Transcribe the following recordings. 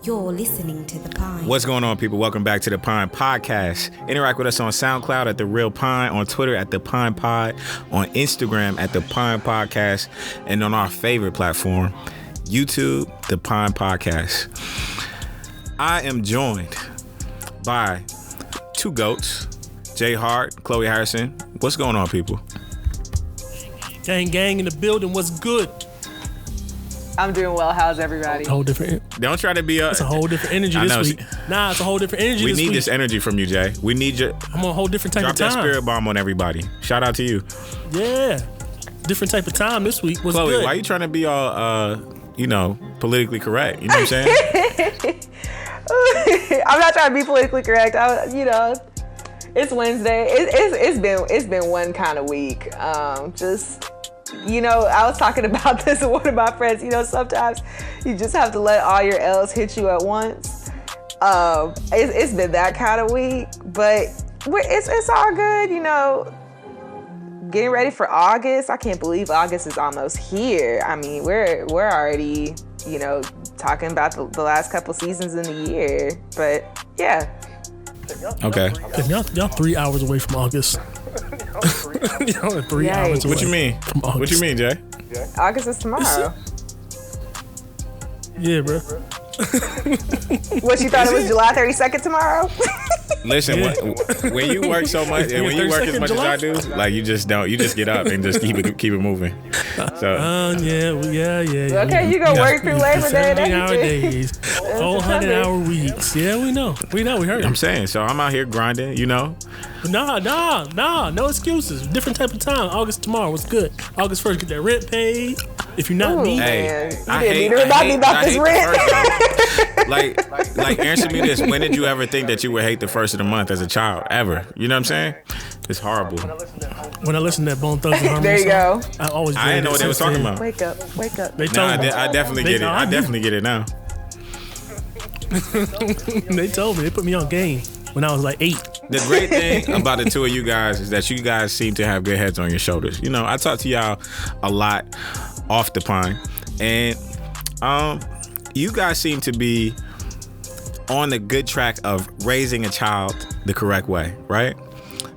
You're listening to The Pine. What's going on, people? Welcome back to The Pine Podcast. Interact with us on SoundCloud at The Real Pine, on Twitter at The Pine Pod, on Instagram at The Pine Podcast, and on our favorite platform, YouTube, The Pine Podcast. I am joined by two GOATs, Jay Hart, Chloe Harrison. What's going on, people? Gang in the building. What's good? I'm doing well. How's everybody? It's a whole different. Don't try to be It's a whole different energy this week. Nah, it's a whole different energy We this need week. this energy from you, Jay. We need your... I'm on a whole different type Drop of time. that spirit bomb on everybody. Shout out to you. Yeah. Different type of time this week. What's Chloe, good? why you trying to be all, politically correct? You know what I'm saying? I'm not trying to be politically correct. It's Wednesday. It's been one kind of week. I was talking about this with one of my friends. Sometimes you just have to let all your L's hit you at once. It's been that kind of week, but it's all good. Getting ready for August. I can't believe August is almost here. I mean, we're already talking about the last couple seasons in the year, but yeah. Okay. Y'all 3 hours away from August. Y'all are 3 hours away. What you mean? From August. What you mean, Jay? August is tomorrow. Yeah, bro. What, you thought it was July 32nd tomorrow? Listen, Yeah. when you work so much and when you work as much as I do, like you just get up and just keep it moving. So Yeah. Okay, you gonna work through Labor Day and 17-hour everything. days, 400-hour weeks. Yeah, we know. We heard I'm it. saying, so I'm out here grinding, Nah, no excuses. Different type of time. August tomorrow. What's good? August 1st, get that rent paid. If you're not me, Man, I you didn't hate- need to remind me about I this hate rent. the first one. like answer me this: when did you ever think that you would hate the first of the month as a child? Ever? You know what I'm saying? It's horrible. when I listen to that Bone Thugs and Harmony There you song, go. I always. I didn't know what they was talking about. Wake up. They No, told me. I definitely get it. I definitely get it now. They told me. They put me on game when I was like 8. The great thing about the two of you guys is that you guys seem to have good heads on your shoulders. I talk to y'all a lot off the pine, and you guys seem to be on the good track of raising a child the correct way, right?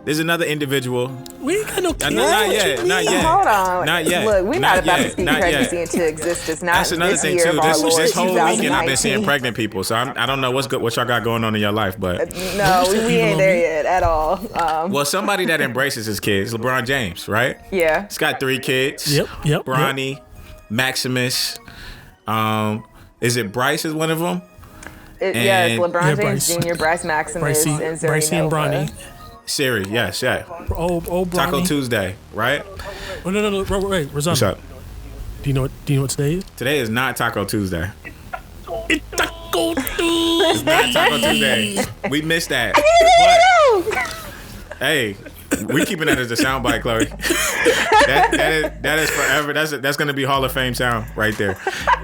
There's another individual. We ain't got no kids. Not yet. Hold on. Not yet. Look, we're not about to speak Not pregnancy yet. into existence. Not That's another this thing year too. of our Lord, This whole weekend I've been seeing 2019. pregnant people, so I don't know what y'all got going on in your life, but No, we ain't there yet at all. well, somebody that embraces his kids, LeBron James, right? Yeah. He's got 3 kids. Yep. Bronny, Maximus. Is it Bryce is one of them? Yes, LeBron Bryce. James Jr., Bryce Maximus, and Brycey and Bronny. Siri, yes, yeah. Old Bronny. Taco Tuesday, right? Oh, no. Wait, Rossano. What's up? Do you know what today is? Today is not Taco Tuesday. It's Taco Tuesday. It's not Taco Tuesday. We missed that. But, hey, we keeping that as a soundbite, Chloe. That is forever. That's gonna be Hall of Fame sound right there.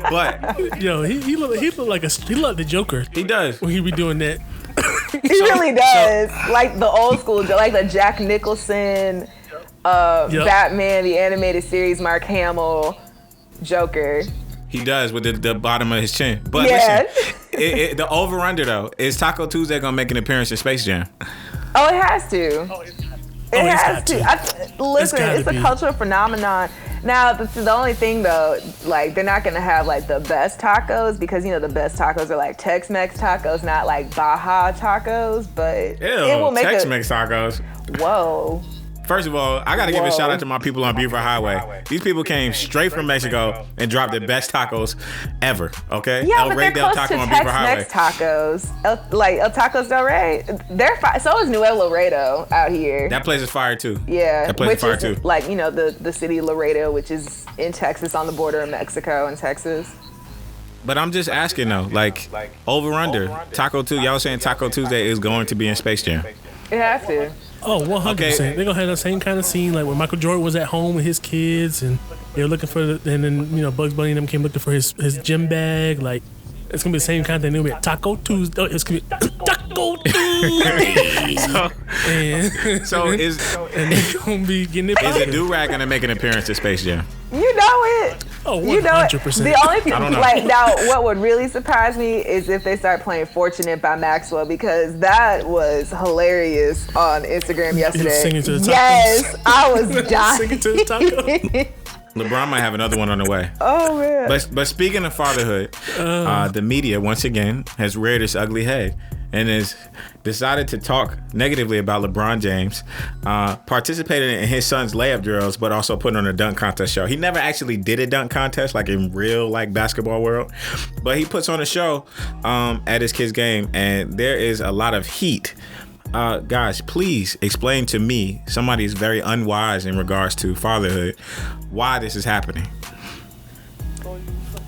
But Yo, he look like the Joker. he does. When he be doing that. He really does. Like the old school, like the Jack Nicholson, Batman, the animated series, Mark Hamill, Joker. He does with the bottom of his chin. But Yeah. listen, the over-under, though, is Taco Tuesday going to make an appearance in Space Jam? Oh, it has to. It it's has got to. Listen, gotta it's a be. cultural phenomenon. Now, the only thing though, like they're not gonna have like the best tacos because the best tacos are like Tex-Mex tacos, not like Baja tacos. But it will make Tex-Mex tacos. Whoa. First of all, I got to give a Whoa. shout out to my people on Beaufort Highway. These people came straight from Mexico and dropped the best tacos ever, okay? Yeah, El but Rey they're del close to Taco on Beaufort Highway. Tex-Mex tacos. El Tacos Del Rey. They're fire. So is Nuevo Laredo out here. That place is fire, too. Yeah, That place which is fire, is too. like the city of Laredo, which is in Texas on the border of Mexico and Texas. But I'm just asking, though, like, over-under. Taco Tuesday, y'all saying Taco Tuesday is going to be in Space Jam. It has to. Oh, 100%. Okay. They're going to have the same kind of scene like when Michael Jordan was at home with his kids and they were looking for and then, Bugs Bunny and them came looking for his gym bag. Like, it's going to be the same kind of thing. It'll be Taco Tuesday. It's going to be Taco Tuesday. So is and they're going to be getting it a poppin'. do-rag going to make an appearance at Space Jam? You know it. Oh, 100%. You know, the only thing, I don't know. like, now, what would really surprise me is if they start playing "Fortunate" by Maxwell, because that was hilarious on Instagram yesterday. Singing to the tacos. Yes, I was dying. Singing to the taco. LeBron might have another one on the way. Oh man. But speaking of fatherhood, the media once again has reared its ugly head and has decided to talk negatively about LeBron James, participating in his son's layup drills, but also putting on a dunk contest show. He never actually did a dunk contest like in real like basketball world, but he puts on a show at his kid's game, and there is a lot of heat. Guys, please explain to me, somebody who's very unwise in regards to fatherhood, why this is happening.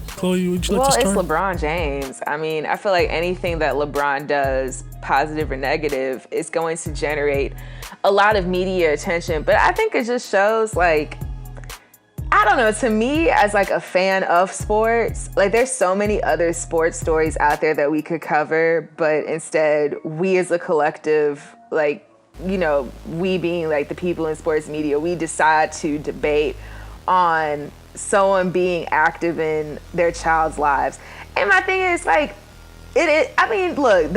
Chloe, would you like Well, to it's start? LeBron James. I mean, I feel like anything that LeBron does, positive or negative, is going to generate a lot of media attention. But I think it just shows, like, I don't know, to me, as like a fan of sports, like there's so many other sports stories out there that we could cover, but instead we as a collective, like, you know, we being like the people in sports media, we decide to debate on someone being active in their child's lives. And my thing is, like, I mean, look,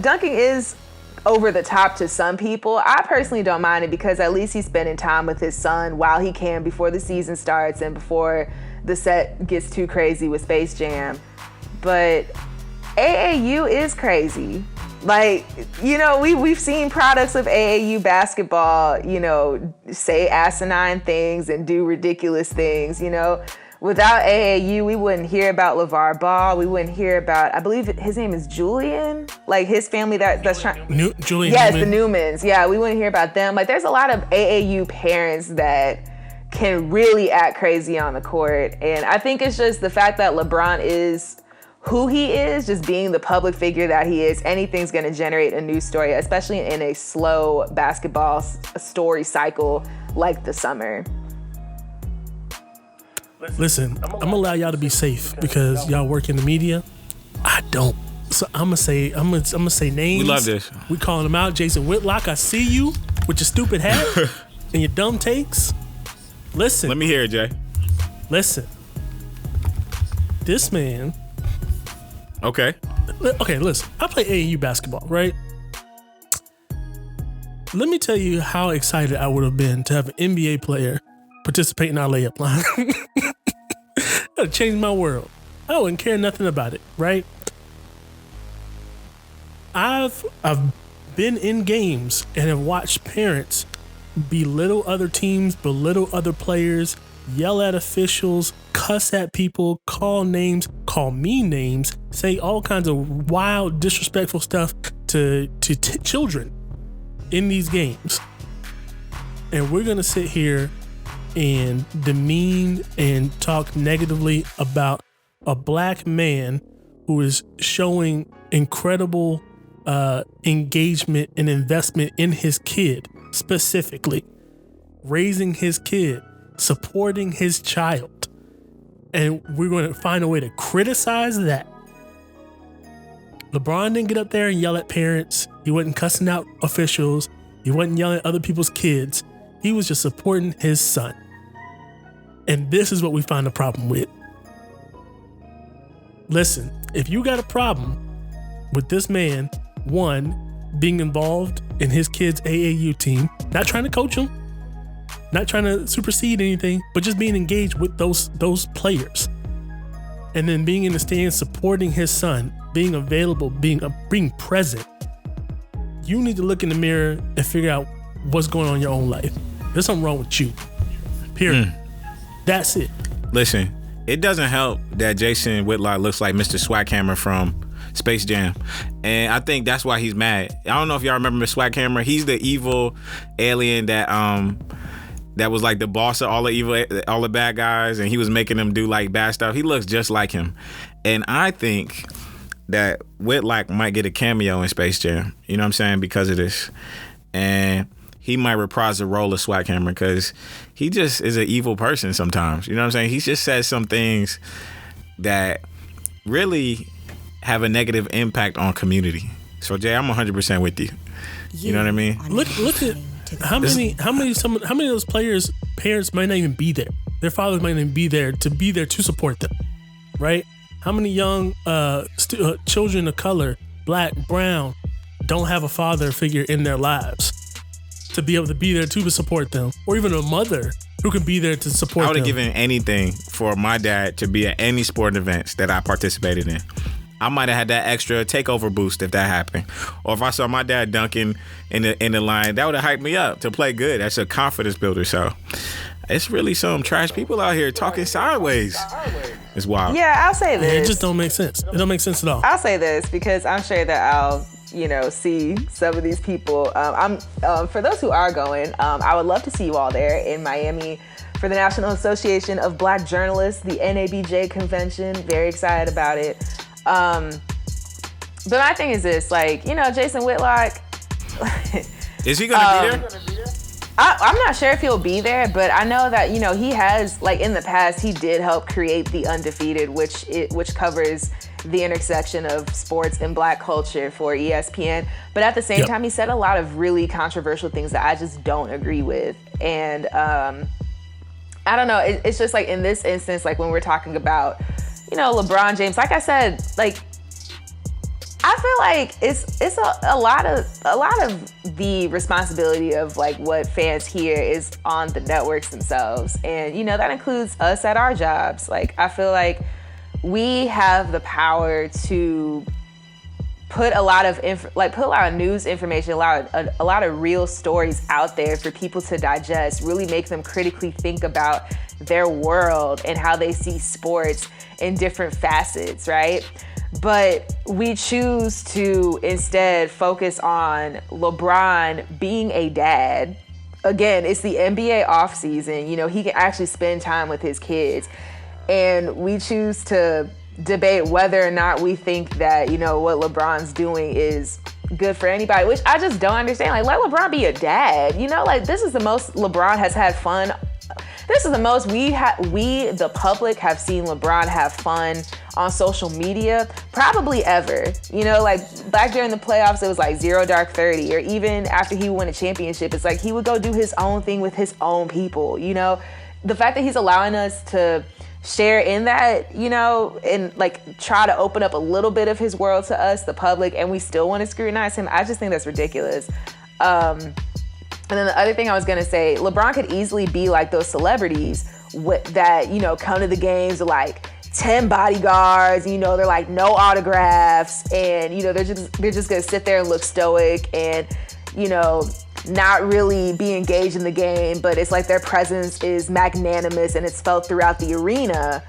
dunking is over the top to some people. I personally don't mind it because at least he's spending time with his son while he can before the season starts and before the set gets too crazy with Space Jam. But AAU is crazy. Like, you know, we've seen products of AAU basketball, you know, say asinine things and do ridiculous things, you know. Without AAU, we wouldn't hear about LeVar Ball. We wouldn't hear about, I believe his name is Julian. Like his family that's trying. Julian Yes, Newman. the Newmans. Yeah, we wouldn't hear about them. Like there's a lot of AAU parents that can really act crazy on the court. And I think it's just the fact that LeBron is who he is, just being the public figure that he is, anything's going to generate a news story, especially in a slow basketball story cycle like the summer. Listen, I'm gonna allow y'all to be safe because y'all work in the media. I don't. So I'm gonna say names. We love this. We calling them out. Jason Whitlock, I see you with your stupid hat and your dumb takes. Listen. Let me hear it, Jay. Listen. This man. Okay. Okay, listen. I play AAU basketball, right? Let me tell you how excited I would have been to have an NBA player participate in our layup line. That changed my world. I wouldn't care nothing about it, right? I've been in games and have watched parents belittle other teams, belittle other players, yell at officials, cuss at people, call names, call me names, say all kinds of wild, disrespectful stuff to children in these games. And we're gonna sit here and demean and talk negatively about a black man who is showing incredible engagement and investment in his kid, specifically raising his kid, supporting his child. And we're going to find a way to criticize that. LeBron didn't get up there and yell at parents. He wasn't cussing out officials. He wasn't yelling at other people's kids. He was just supporting his son. And this is what we find a problem with. Listen, if you got a problem with this man, one, being involved in his kid's AAU team, not trying to coach him, not trying to supersede anything, but just being engaged with those players. And then being in the stands, supporting his son, being available, being present. You need to look in the mirror and figure out what's going on in your own life. There's something wrong with you. Period. That's it. Listen, it doesn't help that Jason Whitlock looks like Mr. Swackhammer from Space Jam. And I think that's why he's mad. I don't know if y'all remember Mr. Swackhammer. He's the evil alien that was like the boss of all the bad guys, and he was making them do like bad stuff. He looks just like him. And I think that Whitlock might get a cameo in Space Jam. You know what I'm saying? Because of this. And he might reprise the role of Swackhammer because he just is an evil person sometimes. You know what I'm saying? He just says some things that really have a negative impact on community. So Jay, I'm 100% with you. You know what I mean? Look at how many of those players' parents might not even be there. their fathers might even be there to support them, right? How many young children of color, black, brown, don't have a father figure in their lives to be able to be there to support them, or even a mother who can be there to support them? I would have given anything for my dad to be at any sporting events that I participated in. I might have had that extra takeover boost if that happened. Or if I saw my dad dunking in the line, that would have hyped me up to play good. That's a confidence builder. So it's really some trash people out here talking sideways. It's wild. Yeah, I'll say this. It just don't make sense. It don't make sense at all. I'll say this because I'm sure that I'll, see some of these people. For those who are going, I would love to see you all there in Miami for the National Association of Black Journalists, the NABJ convention. Very excited about it. But my thing is this, Jason Whitlock. Is he gonna be there? I'm not sure if he'll be there, but I know that, he has, in the past, he did help create The Undefeated, which covers the intersection of sports and black culture for ESPN. But at the same time, he said a lot of really controversial things that I just don't agree with. And I don't know, it's just in this instance, when we're talking about, LeBron James, like I said, I feel like it's a lot of the responsibility of what fans hear is on the networks themselves, and that includes us at our jobs. I feel like we have the power to put a lot of news information, a lot of real stories out there for people to digest, really make them critically think about their world and how they see sports in different facets, right? But we choose to instead focus on LeBron being a dad. Again, it's the NBA offseason. He can actually spend time with his kids. And we choose to debate whether or not we think that, what LeBron's doing is good for anybody, which I just don't understand. Let LeBron be a dad. This is the most LeBron has had fun. This is the most we, the public, have seen LeBron have fun on social media probably ever. Back during the playoffs, it was 0 dark 30, or even after he won a championship, it's he would go do his own thing with his own people. The fact that he's allowing us to share in that, and try to open up a little bit of his world to us, the public, and we still want to scrutinize him, I just think that's ridiculous. And then the other thing I was gonna say, LeBron could easily be like those celebrities that, come to the games with 10 bodyguards, they're no autographs, and, they're just gonna sit there and look stoic and, not really be engaged in the game, but it's their presence is magnanimous and it's felt throughout the arena.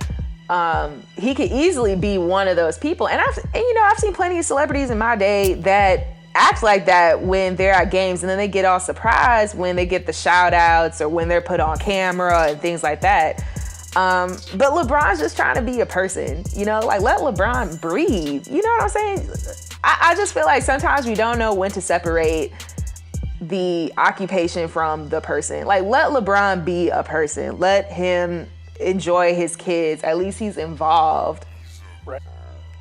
He could easily be one of those people. And I've seen plenty of celebrities in my day that act like that when they're at games, and then they get all surprised when they get the shout outs or when they're put on camera and things like that. But LeBron's just trying to be a person, let LeBron breathe. You know what I'm saying? I just feel like sometimes we don't know when to separate the occupation from the person. Let LeBron be a person. Let him enjoy his kids. At least he's involved.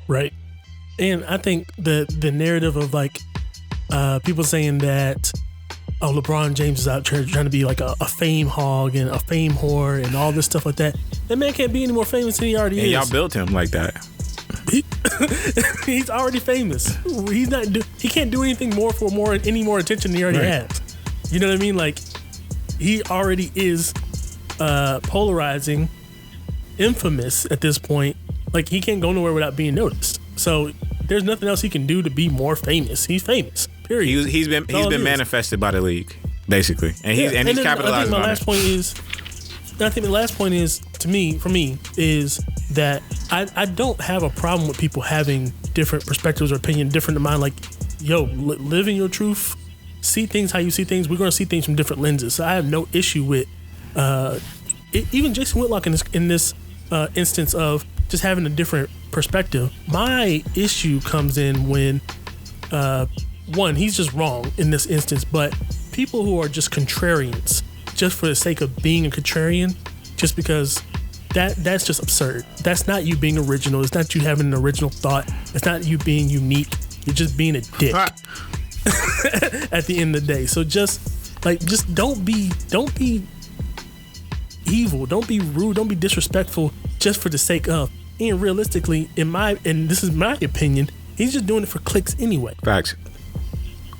Right. And I think the narrative of people saying that, LeBron James is out here trying to be a fame hog and a fame whore and all this stuff like that. That man can't be any more famous than he already is. Y'all built him like that. He's already famous. He can't do anything more for any more attention than he already has. You know what I mean? He already is polarizing, infamous at this point. He can't go nowhere without being noticed. So there's nothing else he can do to be more famous. He's famous. Period. He's been manifested by the league, basically, and he's capitalizing on it. I think the last point is for me is that I don't have a problem with people having different perspectives or opinion, different to mine. Live in your truth, see things how you see things. We're going to see things from different lenses. So I have no issue with even Jason Whitlock in this instance of just having a different perspective. My issue comes in when one, he's just wrong in this instance, but people who are just contrarians, just for the sake of being a contrarian, just because that's just absurd. That's not you being original. It's not you having an original thought. It's not you being unique. You're just being a dick at the end of the day. So just don't be evil. Don't be rude. Don't be disrespectful just for the sake of. And realistically, and this is my opinion, he's just doing it for clicks anyway. Facts.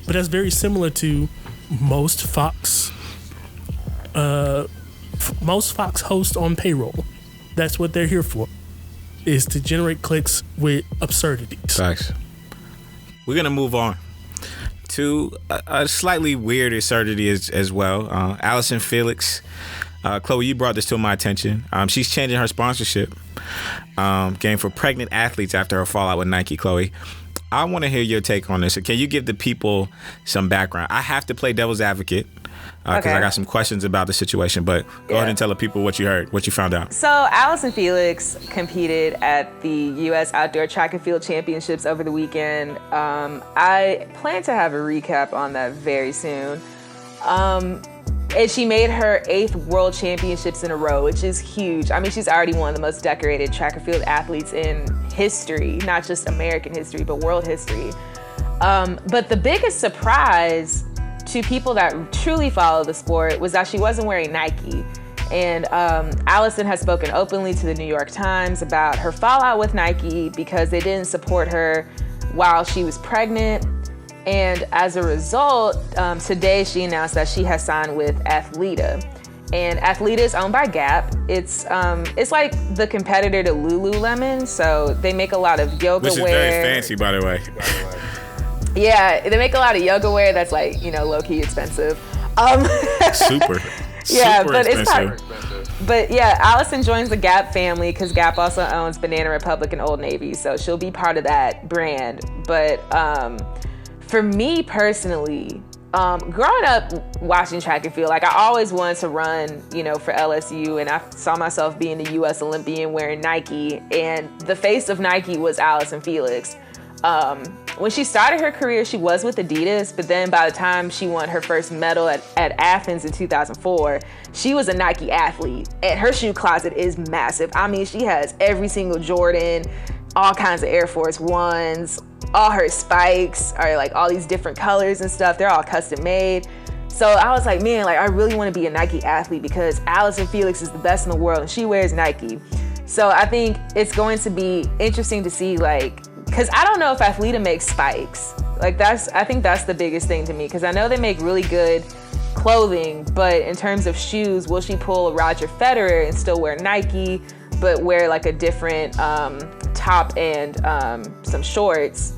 But that's very similar to most Fox hosts on payroll. That's what they're here for, is to generate clicks with absurdities. Facts. We're gonna move on to a slightly weird absurdity as well. Allyson Felix. Chloe, you brought this to my attention. She's changing her sponsorship game for pregnant athletes after her fallout with Nike. Chloe, I want to hear your take on this. Can you give the people some background? I have to play devil's advocate because I got some questions about the situation, but go ahead and tell the people what you heard, what you found out. So Allyson Felix competed at the U.S. Outdoor Track and Field Championships over the weekend. I plan to have a recap on that very soon. And she made her 8th World Championships in a row, which is huge. I mean, she's already one of the most decorated track and field athletes in history, not just American history, but world history. But the biggest surprise to people that truly follow the sport was that she wasn't wearing Nike. And Allyson has spoken openly to the New York Times about her fallout with Nike because they didn't support her while she was pregnant. And as a result, today she announced that she has signed with Athleta. And Athleta is owned by Gap. It's like the competitor to Lululemon. So they make a lot of yoga wear. Which is very fancy, by the way. Yeah, they make a lot of yoga wear that's like, low-key expensive. Super. Yeah, super but expensive. But yeah, Allyson joins the Gap family because Gap also owns Banana Republic and Old Navy. So she'll be part of that brand. But for me personally, growing up watching track and field, like I always wanted to run, for LSU, and I saw myself being the U.S. Olympian wearing Nike, and the face of Nike was Allyson Felix. When she started her career, she was with Adidas, but then by the time she won her first medal at Athens in 2004, she was a Nike athlete, and her shoe closet is massive. I mean, she has every single Jordan, all kinds of Air Force Ones. All her spikes are like all these different colors and stuff. They're all custom made. So I was like, man, I really want to be a Nike athlete because Allyson Felix is the best in the world and she wears Nike. So I think it's going to be interesting to see, because I don't know if Athleta makes spikes. I think that's the biggest thing to me, because I know they make really good clothing, but in terms of shoes, will she pull a Roger Federer and still wear Nike, but wear a different top and some shorts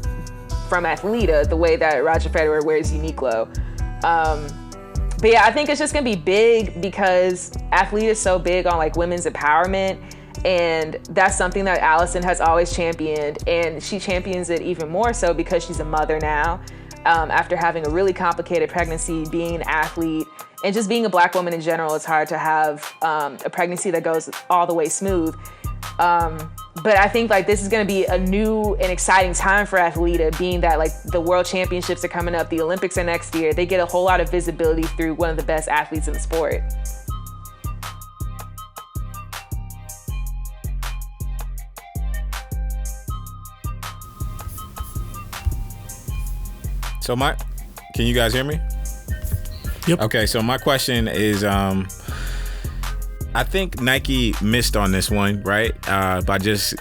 from Athleta, the way that Roger Federer wears Uniqlo. But yeah, I think it's just gonna be big because Athleta is so big on women's empowerment, and that's something that Allyson has always championed, and she champions it even more so because she's a mother now, after having a really complicated pregnancy, being an athlete, and just being a Black woman in general. It's hard to have a pregnancy that goes all the way smooth. But I think this is going to be a new and exciting time for Athleta, being that the World Championships are coming up, the Olympics are next year. They get a whole lot of visibility through one of the best athletes in the sport. So can you guys hear me? Yep. Okay, so my question is, I think Nike missed on this one, right? By just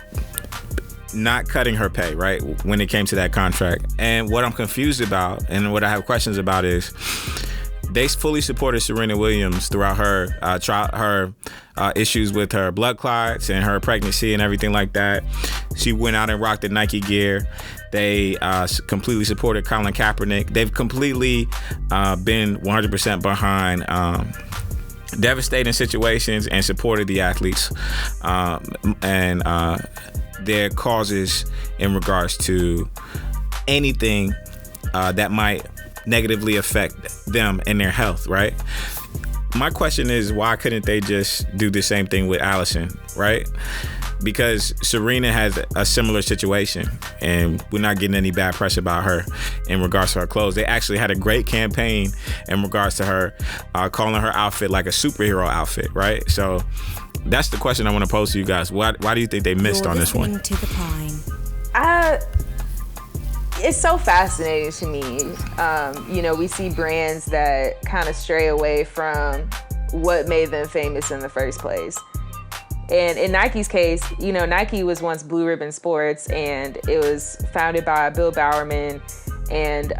not cutting her pay, right? When it came to that contract. And what I'm confused about and what I have questions about is they fully supported Serena Williams throughout her issues with her blood clots and her pregnancy and everything like that. She went out and rocked the Nike gear. They completely supported Colin Kaepernick. They've completely been 100% behind devastating situations and supported the athletes and their causes in regards to anything that might negatively affect them and their health, right? My question is, why couldn't they just do the same thing with Allyson, right? Because Serena has a similar situation and we're not getting any bad press about her in regards to her clothes. They actually had a great campaign in regards to her, calling her outfit like a superhero outfit, right? So that's the question I want to pose to you guys. Why do you think they missed on this one? Listening to the Pine. It's so fascinating to me. We see brands that kind of stray away from what made them famous in the first place. And in Nike's case, you know, Nike was once Blue Ribbon Sports, and it was founded by Bill Bowerman and,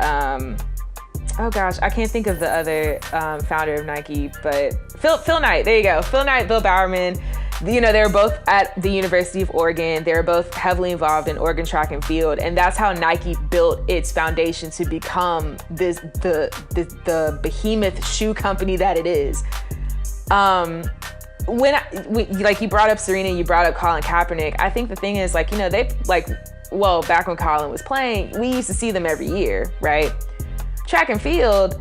oh gosh, I can't think of the other founder of Nike, but Phil Knight, there you go. Phil Knight, Bill Bowerman. You know, they were both at the University of Oregon. They were both heavily involved in Oregon track and field. And that's how Nike built its foundation to become the behemoth shoe company that it is. Like you brought up Serena, you brought up Colin Kaepernick. I think the thing is, like, you know, back when Colin was playing, we used to see them every year, right? Track and field,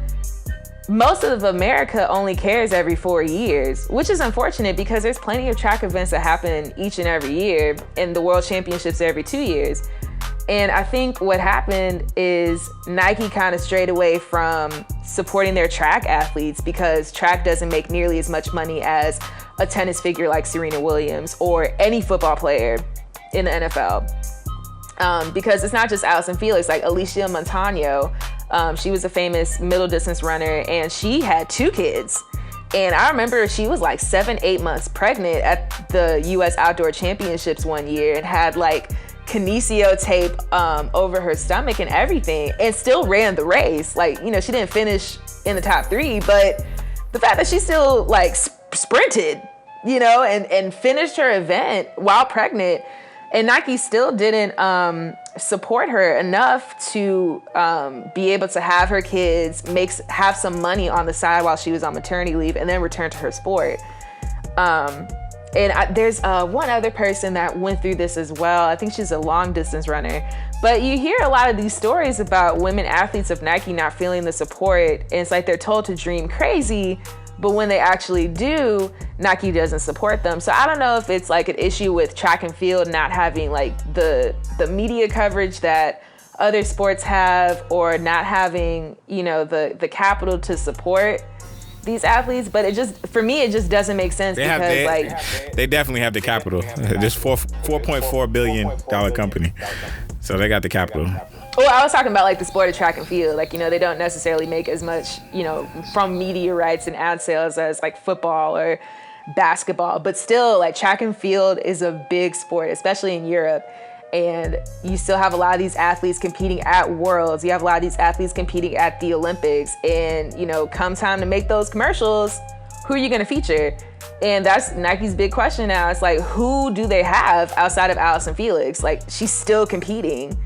most of America only cares every 4 years, which is unfortunate because there's plenty of track events that happen each and every year, and the World Championships every 2 years. And I think what happened is Nike kind of strayed away from supporting their track athletes because track doesn't make nearly as much money as a tennis figure like Serena Williams or any football player in the NFL. Because it's not just Allyson Felix, like Alicia Montano. She was a famous middle distance runner, and she had 2 kids. And I remember she was like 7-8 months pregnant at the US Outdoor Championships one year and had like kinesio tape over her stomach and everything, and still ran the race. Like, you know, she didn't finish in the top 3, but the fact that she still like sprinted, you know, and finished her event while pregnant, and Nike still didn't support her enough to be able to have her kids have some money on the side while she was on maternity leave and then return to her sport. There's one other person that went through this as well. I think she's a long distance runner. But you hear a lot of these stories about women athletes of Nike not feeling the support. And it's like they're told to dream crazy, but when they actually do, Nike doesn't support them. So I don't know if it's like an issue with track and field not having like the media coverage that other sports have, or not having, you know, the capital to support these athletes. But for me, it just doesn't make sense they definitely have the capital. This $4.4 billion company. So they got the capital. Well, I was talking about like the sport of track and field. Like, you know, they don't necessarily make as much, you know, from media rights and ad sales as like football or basketball. But still, like, track and field is a big sport, especially in Europe. And you still have a lot of these athletes competing at Worlds. You have a lot of these athletes competing at the Olympics. And, you know, come time to make those commercials, who are you going to feature? And that's Nike's big question now. It's like, who do they have outside of Allyson Felix? Like, she's still competing.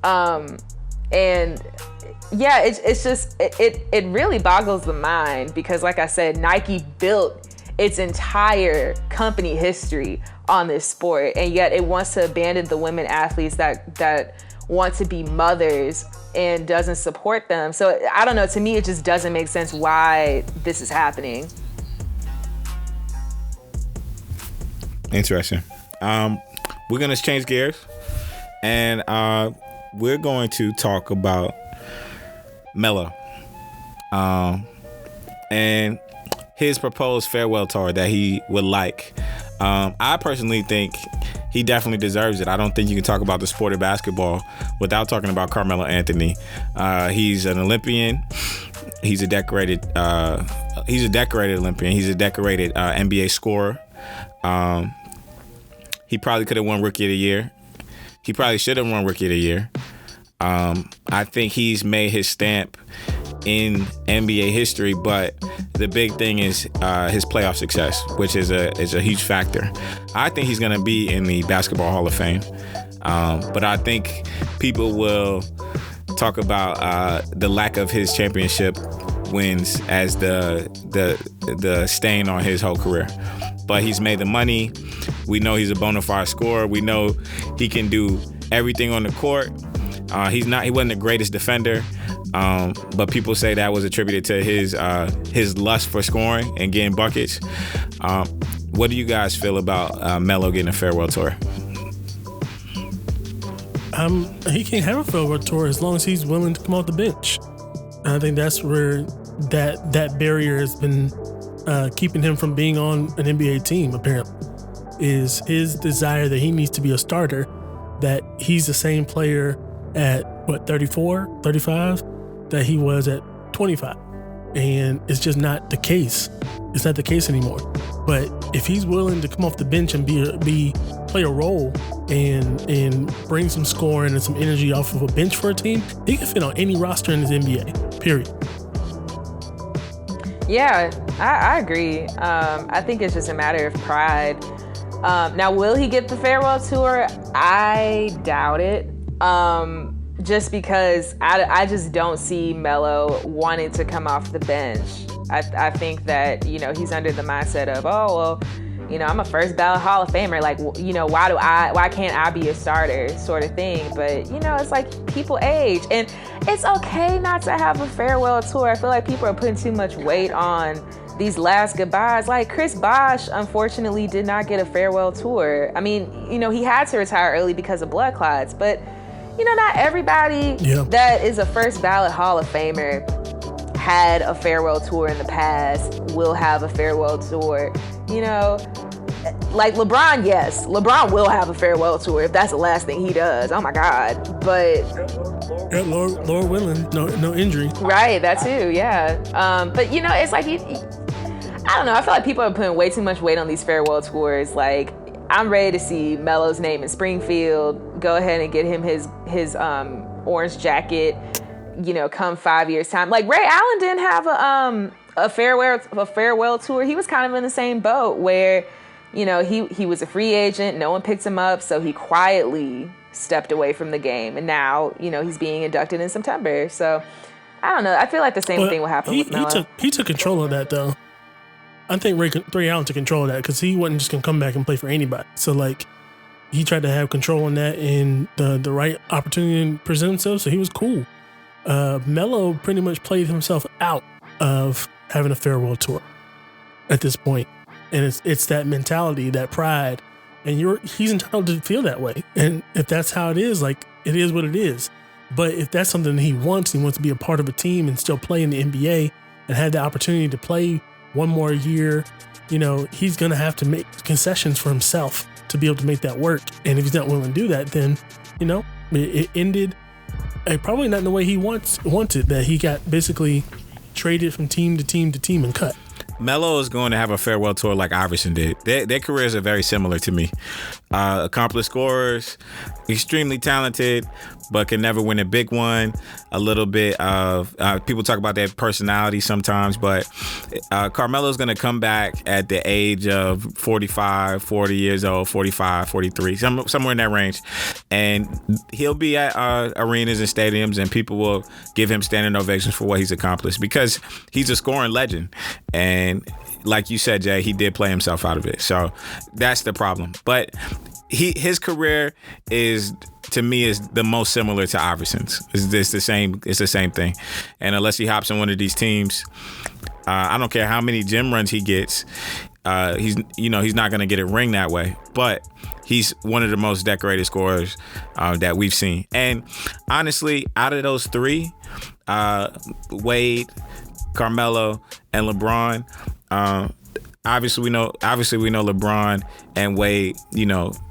And yeah, it's just, it really boggles the mind because, like I said, Nike built its entire company history on this sport, and yet it wants to abandon the women athletes that want to be mothers and doesn't support them. So I don't know, to me it just doesn't make sense why this is happening. Interesting. We're gonna change gears, and we're going to talk about Melo and his proposed farewell tour that he would like. I personally think he definitely deserves it. I don't think you can talk about the sport of basketball without talking about Carmelo Anthony. He's an Olympian. He's a decorated Olympian. He's a decorated NBA scorer. He probably could have won Rookie of the Year. He probably should have won Rookie of the Year. I think he's made his stamp in NBA history, but the big thing is his playoff success, which is a huge factor. I think he's going to be in the Basketball Hall of Fame, but I think people will talk about the lack of his championship wins as the stain on his whole career. But he's made the money. We know he's a bona fide scorer. We know he can do everything on the court. He wasn't the greatest defender, but people say that was attributed to his lust for scoring and getting buckets. What do you guys feel about Melo getting a farewell tour? He can have a farewell tour as long as he's willing to come off the bench. And I think that's where that barrier has been keeping him from being on an NBA team, apparently, is his desire that he needs to be a starter, that he's the same player at 34, 35 that he was at 25. and it's just not the case. It's not the case anymore. But if he's willing to come off the bench and play a role and bring some scoring and some energy off of a bench for a team, he can fit on any roster in this NBA. Period. Yeah, I agree. I think it's just a matter of pride. Now, will he get the farewell tour? I doubt it. Just because I just don't see Melo wanting to come off the bench. I think that, he's under the mindset of, oh, well, I'm a first ballot Hall of Famer. Like, why can't I be a starter sort of thing? But, it's like people age and it's okay not to have a farewell tour. I feel like people are putting too much weight on these last goodbyes. Like Chris Bosh, unfortunately, did not get a farewell tour. I mean, he had to retire early because of blood clots, but not everybody that is a first ballot Hall of Famer had a farewell tour in the past, will have a farewell tour. Like LeBron, yes. LeBron will have a farewell tour if that's the last thing he does. Oh my God. But Lord willing, no injury. Right, that too, yeah. But it's like I don't know, I feel like people are putting way too much weight on these farewell tours. Like, I'm ready to see Melo's name in Springfield. Go ahead and get him his orange jacket, come 5 years time. Like Ray Allen didn't have a farewell tour. He was kind of in the same boat where, he was a free agent. No one picked him up. So he quietly stepped away from the game. And now, he's being inducted in September. So I don't know. I feel like the same thing will happen with Melo. He took control of that though. I think Ray Allen took control of that because he wasn't just going to come back and play for anybody. So, like, he tried to have control on that and the right opportunity to present himself, so he was cool. Melo pretty much played himself out of having a farewell tour at this point. And it's that mentality, that pride, and he's entitled to feel that way. And if that's how it is, like, it is what it is. But if that's something that he wants to be a part of a team and still play in the NBA and have the opportunity to play one more year, he's going to have to make concessions for himself to be able to make that work. And if he's not willing to do that, then, it ended probably not in the way he wanted, that he got basically traded from team to team to team and cut. Melo is going to have a farewell tour like Iverson did. Their careers are very similar to me. Accomplished scorers, extremely talented, but can never win a big one. A little bit of people talk about their personality sometimes, but Carmelo's going to come back at the age of 45, 40 years old, 45, 43, somewhere in that range. And he'll be at arenas and stadiums, and people will give him standing ovations for what he's accomplished because he's a scoring legend. And like you said, Jay, he did play himself out of it. So that's the problem. But his career is the most similar to Iverson's. It's the same thing. And unless he hops in one of these teams, I don't care how many gym runs he gets. He's not going to get a ring that way. But he's one of the most decorated scorers that we've seen. And honestly, out of those three, Wade, Carmelo, and LeBron, obviously we know LeBron and Wade,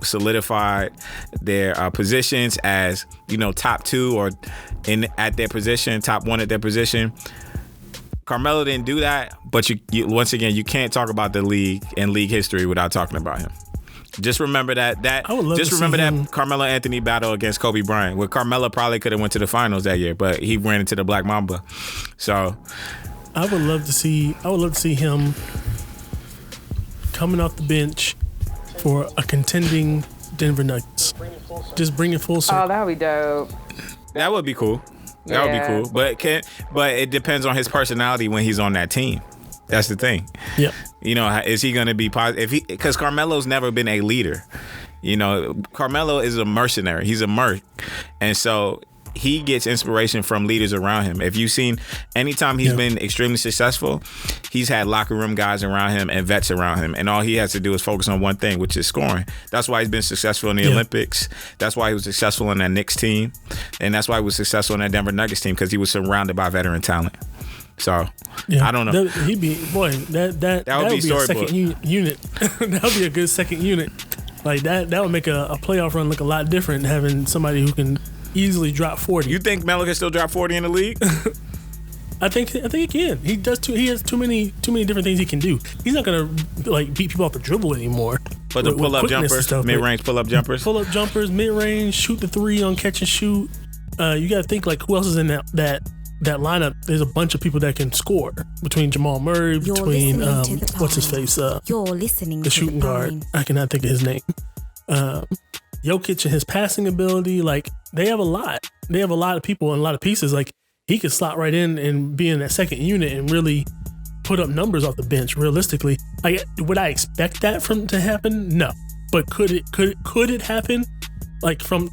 solidified their positions as, top two or at their position, top one at their position. Carmelo didn't do that, but you once again, you can't talk about the league and league history without talking about him. Just remember that Carmelo Anthony battle against Kobe Bryant, where Carmelo probably could have went to the finals that year, but he ran into the Black Mamba. So I would love to see him coming off the bench for a contending Denver Nuggets. Just bring it full circle. Oh, that would be dope. That would be cool. That would be cool. But it depends on his personality when he's on that team. That's the thing. Yep. Is he going to be positive? Because Carmelo's never been a leader. Carmelo is a mercenary. He's a merc. And so he gets inspiration from leaders around him. If you've seen, anytime he's been extremely successful, he's had locker room guys around him and vets around him. And all he has to do is focus on one thing, which is scoring. That's why he's been successful in the Olympics. That's why he was successful in that Knicks team. And that's why he was successful in that Denver Nuggets team, because he was surrounded by veteran talent. So, I don't know. That would be a second unit. That would be a good second unit. Like that would make a playoff run look a lot different, having somebody who can easily drop 40. You think Melo can still drop 40 in the league? I think he can. He does too. He has too many different things he can do. He's not gonna like beat people off the dribble anymore. But the pull up jumpers, mid range pull up jumpers, mid range, shoot the three on catch and shoot. You got to think like who else is in that lineup. There's a bunch of people that can score between Jamal Murray, between what's his face, You're listening the to shooting the guard. I cannot think of his name. Jokic and his passing ability, like they have a lot. They have a lot of people and a lot of pieces. Like he could slot right in and be in that second unit and really put up numbers off the bench. Realistically, would I expect that to happen? No, but could it happen? Like from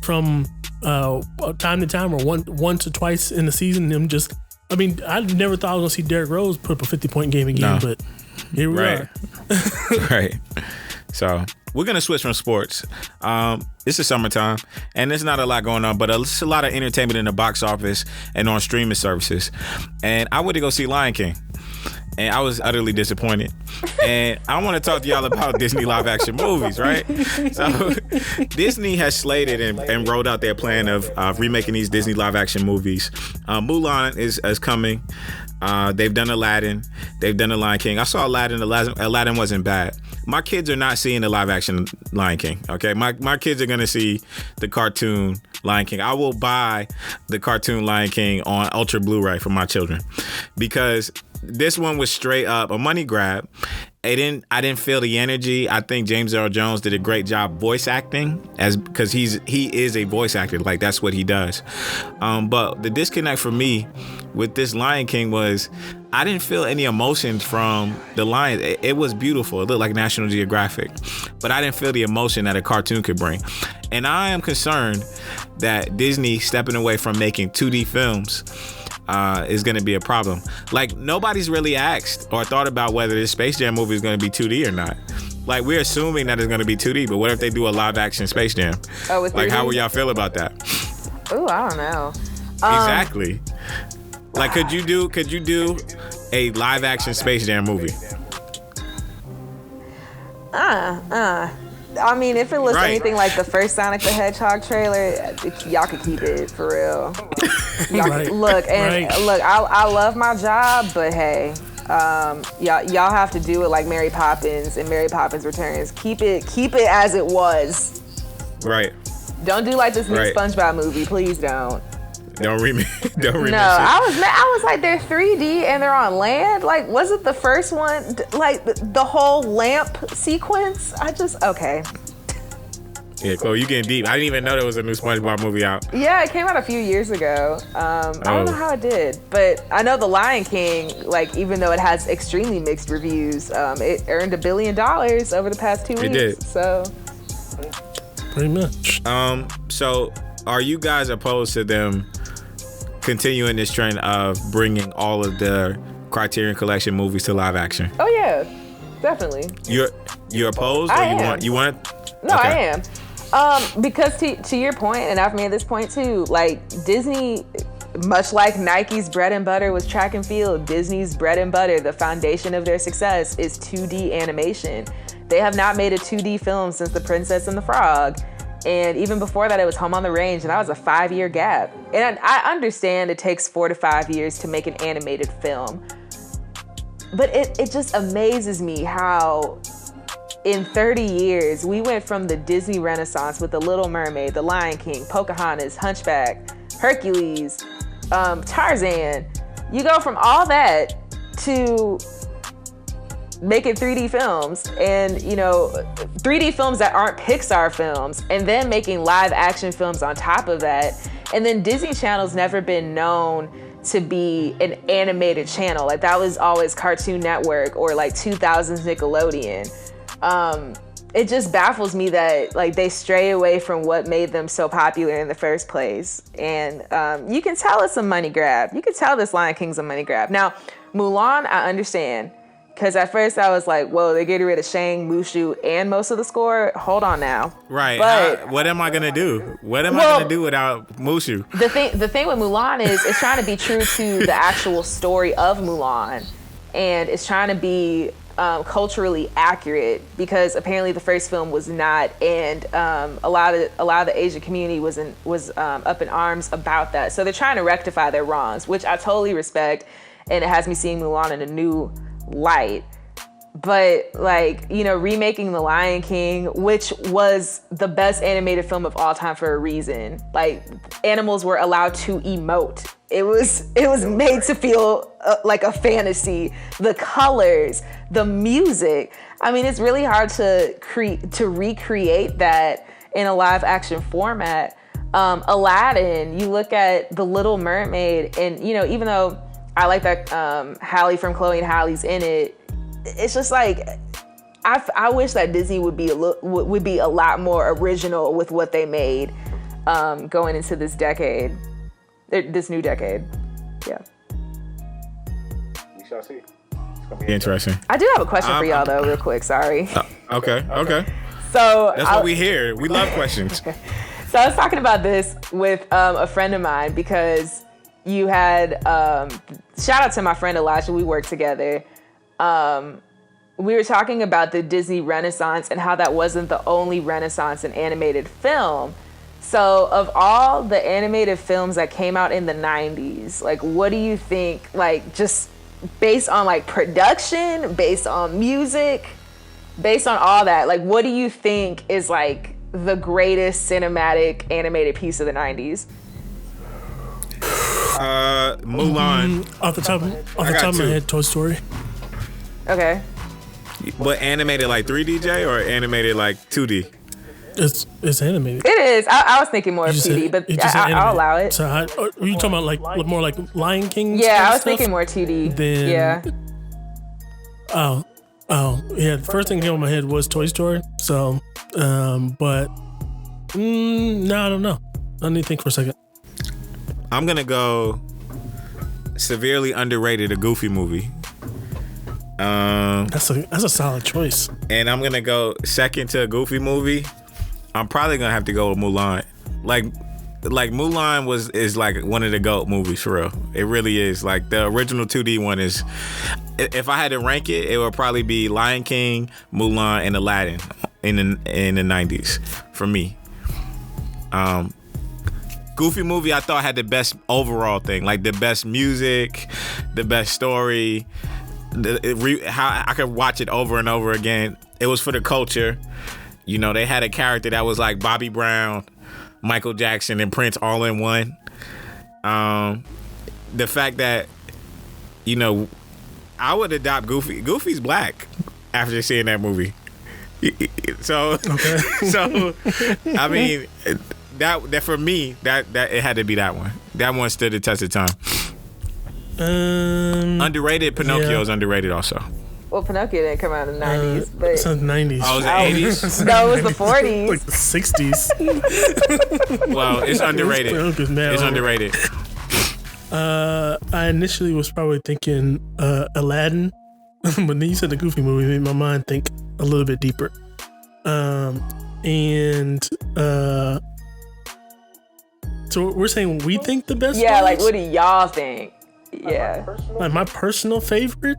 time to time or once or twice in the season? I never thought I was gonna see Derrick Rose put up a 50-point game again, but here we are. Right. So we're gonna switch from sports. It's the summertime, and there's not a lot going on, but it's a lot of entertainment in the box office and on streaming services. And I went to go see Lion King, and I was utterly disappointed. And I want to talk to y'all about Disney live action movies, right? So Disney has slated and rolled out their plan of remaking these Disney live action movies. Mulan is coming. They've done Aladdin. They've done The Lion King. I saw Aladdin. Aladdin wasn't bad. My kids are not seeing the live action Lion King. Okay, my kids are gonna see the cartoon Lion King. I will buy the cartoon Lion King on Ultra Blu-ray for my children because this one was straight up a money grab. I didn't feel the energy. I think James Earl Jones did a great job voice acting because he is a voice actor. Like that's what he does. But the disconnect for me with this Lion King was I didn't feel any emotions from the lion. It was beautiful. It looked like National Geographic, but I didn't feel the emotion that a cartoon could bring. And I am concerned that Disney stepping away from making 2D films is going to be a problem. Like nobody's really asked or thought about whether this Space Jam movie is going to be 2D or not. Like we're assuming that it's going to be 2D, but what if they do a live action Space Jam? Oh, with 3D? Like how would y'all feel about that? Ooh, I don't know. Exactly. Like could you do a live action Space Jam movie? I mean, if it looks anything like the first Sonic the Hedgehog trailer, y'all could keep it for real. Look, I love my job, but hey, y'all have to do it like Mary Poppins and Mary Poppins Returns. Keep it as it was. Right. Don't do like this new SpongeBob movie, please don't. Don't remake. No, I was like, they're 3D and they're on land. Like, was it the first one? Like the whole lamp sequence? Okay. Yeah, Chloe, you getting deep. I didn't even know there was a new SpongeBob movie out. Yeah, it came out a few years ago. I don't know how it did, but I know The Lion King, like, even though it has extremely mixed reviews, it earned $1 billion over the past 2 weeks. It did. So. Pretty much. So are you guys opposed to them continuing this trend of bringing all of the Criterion Collection movies to live action? Oh yeah, definitely. You're opposed, or I am. you want? No, okay. I am. Because to your point, and I've made this point too. Like Disney, much like Nike's bread and butter was track and field, Disney's bread and butter, the foundation of their success, is 2D animation. They have not made a 2D film since The Princess and the Frog. And even before that, it was Home on the Range, and that was a 5-year gap. And I understand it takes 4 to 5 years to make an animated film. But it just amazes me how in 30 years, we went from the Disney Renaissance with The Little Mermaid, The Lion King, Pocahontas, Hunchback, Hercules, Tarzan. You go from all that to making 3D films and, 3D films that aren't Pixar films, and then making live action films on top of that. And then Disney Channel's never been known to be an animated channel. Like that was always Cartoon Network or like 2000s Nickelodeon. It just baffles me that like they stray away from what made them so popular in the first place. And you can tell it's a money grab. You can tell this Lion King's a money grab. Now, Mulan, I understand. Because at first I was like, whoa, they're getting rid of Shang, Mushu, and most of the score? Hold on now. Right. But, what am I going to do? What am I going to do without Mushu? The thing with Mulan is it's trying to be true to the actual story of Mulan. And it's trying to be culturally accurate because apparently the first film was not. And a lot of the Asian community was up in arms about that. So they're trying to rectify their wrongs, which I totally respect. and it has me seeing Mulan in a new light. But like, you know, remaking The Lion King, which was the best animated film of all time for a reason. Like, animals were allowed to emote. It was made to feel like a fantasy. The colors, the music. I mean, it's really hard to recreate that in a live action format. Aladdin, you look at The Little Mermaid, and you know, even though I like that Halle from Chloe and Halle's in it, it's just like I wish that Disney would be a lot more original with what they made going into this decade, this new decade. Yeah. We shall see. It's gonna be interesting. I do have a question for y'all though, real quick. Sorry. Okay. So that's what we hear. We love questions. So I was talking about this with a friend of mine because you had shout out to my friend Elijah. We worked together. We were talking about the Disney Renaissance and how that wasn't the only Renaissance in animated film. So of all the animated films that came out in the 90s, like what do you think, like just based on like production, based on music, based on all that, like what do you think is like the greatest cinematic animated piece of the 90s? Mulan. Off the top of my head, Toy Story. Okay. But animated like 3D, J, or animated like 2D? It's animated. It is. I was thinking more of 2D, but I'll allow it. So are you talking about like more like Lion King? Yeah, I was thinking more 2D. Then, yeah. Oh, yeah. The first thing that came in my head was Toy Story. So, but no, I don't know. I need to think for a second. I'm gonna go severely underrated, a Goofy movie. That's a solid choice. And I'm gonna go second to a Goofy movie. I'm probably gonna have to go with Mulan. Like Mulan is like one of the GOAT movies for real. It really is. Like the original 2D one is. If I had to rank it, it would probably be Lion King, Mulan, and Aladdin in the 90s for me. Goofy movie I thought had the best overall thing, like the best music, the best story. How I could watch it over and over again. It was for the culture. You know, they had a character that was like Bobby Brown, Michael Jackson, and Prince all in one. The fact that, you know, I would adopt Goofy. Goofy's black after seeing that movie. So, okay. So I mean, that for me, that it had to be that one. That one stood the test of time. Underrated. Pinocchio is underrated also. Well, Pinocchio didn't come out in the 90s, but it's in the 90s. Oh, it was the 80s? No, it was the 40s. Like the 60s. Well, it's underrated. It's underrated. I initially was probably thinking Aladdin, but then you said the Goofy movie made my mind think a little bit deeper. So we're saying we think the best. Yeah, ones? like what do y'all think? Yeah. Like my personal favorite.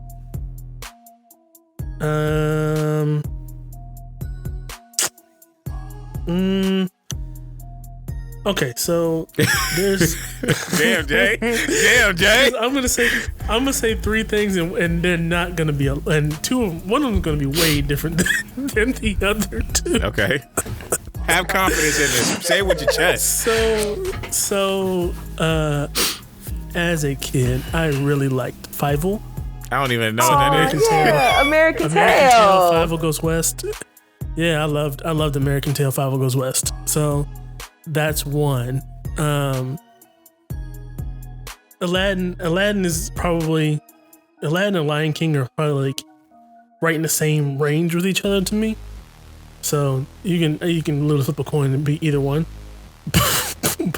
Okay, so there's Damn Jay. I'm gonna say three things, and they're not gonna be one of them's gonna be way different than the other two. Okay. Have confidence in this. Say it with your chest. So, as a kid, I really liked Fievel. I don't even know what that is. Yeah, American Tail. Fievel Goes West. Yeah, I loved American Tail. Fievel Goes West. So that's one. Aladdin is probably Aladdin and Lion King are probably like right in the same range with each other to me. So you can literally flip a coin and be either one.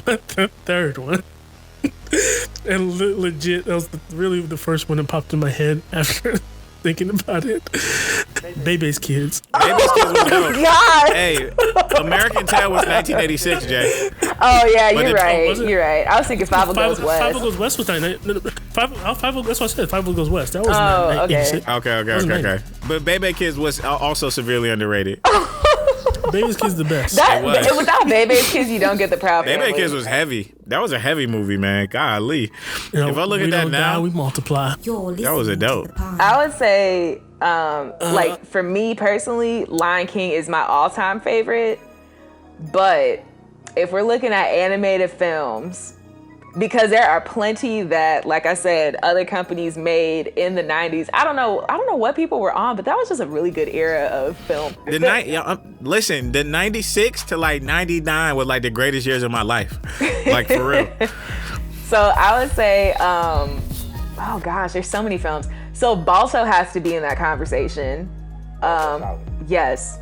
But the third one, and legit, that was really the first one that popped in my head after thinking about it. Bebe's Kids. Bebe's Kids was dope. God. Hey, American Tail was 1986, Jay. Oh yeah, But you're right. You're right. I was thinking Fievel Goes West. Fievel Goes West was Fievel. That's what I said. Fievel Goes West. That was okay. 1986. Okay. But Bebe Kids was also severely underrated. Baby's Kids the best. Without Baby's Kids, you don't get the Proud Family. Baby's Kids was heavy. That was a heavy movie, man. Golly. If I look at that now, we multiply. That was a dope. I would say, like for me personally, Lion King is my all-time favorite. But if we're looking at animated films, because there are plenty that, like I said, other companies made in the 90s. I don't know what people were on, but that was just a really good era of film. Listen, the 96 to like 99 were like the greatest years of my life. Like for real. So I would say, oh gosh, there's so many films. So Balto has to be in that conversation. Yes.